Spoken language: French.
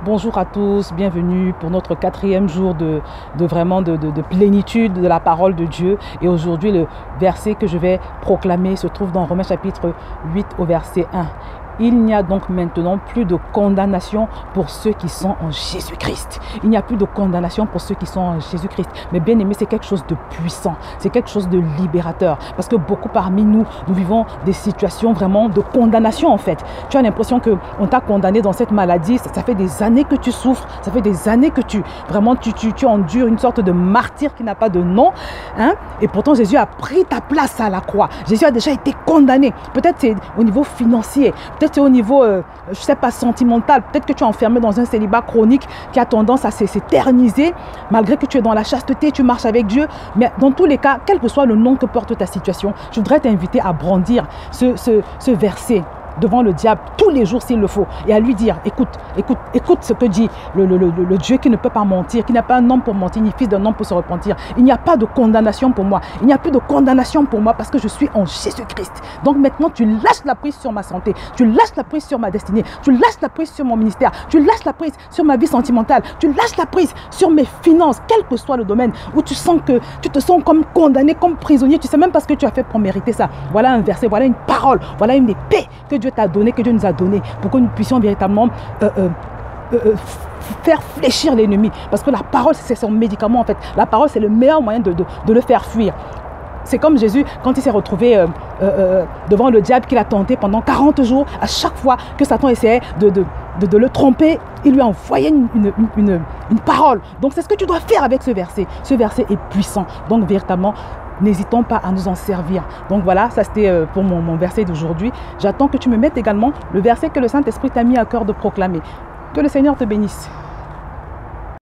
Bonjour à tous, bienvenue pour notre 4e jour de plénitude de la parole de Dieu. Et aujourd'hui, le verset que je vais proclamer se trouve dans Romains chapitre 8 au verset 1. Il n'y a donc maintenant plus de condamnation pour ceux qui sont en Jésus-Christ. Il n'y a plus de condamnation pour ceux qui sont en Jésus-Christ. Mais bien aimé, c'est quelque chose de puissant. C'est quelque chose de libérateur. Parce que beaucoup parmi nous, nous vivons des situations vraiment de condamnation en fait. Tu as l'impression qu'on t'a condamné dans cette maladie. Ça fait des années que tu souffres. Ça fait des années que tu endures une sorte de martyre qui n'a pas de nom. Hein? Et pourtant, Jésus a pris ta place à la croix. Jésus a déjà été condamné. Peut-être c'est au niveau financier. Peut-être au niveau, je ne sais pas, sentimental. Peut-être que tu es enfermé dans un célibat chronique qui a tendance à s'éterniser, malgré que tu es dans la chasteté, tu marches avec Dieu. Mais dans tous les cas, quel que soit le nom que porte ta situation, je voudrais t'inviter à brandir ce verset devant le diable tous les jours s'il le faut et à lui dire écoute ce que dit le Dieu qui ne peut pas mentir, qui n'a pas un homme pour mentir ni fils d'un homme pour se repentir. Il n'y a pas de condamnation pour moi, il n'y a plus de condamnation pour moi parce que je suis en Jésus-Christ. Donc maintenant tu lâches la prise sur ma santé, tu lâches la prise sur ma destinée, tu lâches la prise sur mon ministère, tu lâches la prise sur ma vie sentimentale, tu lâches la prise sur mes finances, quel que soit le domaine où tu sens que tu te sens comme condamné, comme prisonnier, tu sais même pas ce que tu as fait pour mériter ça. Voilà un verset, voilà une parole, voilà une épée que Dieu t'a donné, que Dieu nous a donné pour que nous puissions véritablement faire fléchir l'ennemi. Parce que la parole, c'est son médicament en fait. La parole, c'est le meilleur moyen de le faire fuir. C'est comme Jésus, quand il s'est retrouvé devant le diable qu'il a tenté pendant 40 jours, à chaque fois que Satan essayait de le tromper, il lui a envoyé une parole. Donc c'est ce que tu dois faire avec ce verset. Ce verset est puissant. Donc véritablement, n'hésitons pas à nous en servir. Donc voilà, ça c'était pour mon verset d'aujourd'hui. J'attends que tu me mettes également le verset que le Saint-Esprit t'a mis à cœur de proclamer. Que le Seigneur te bénisse.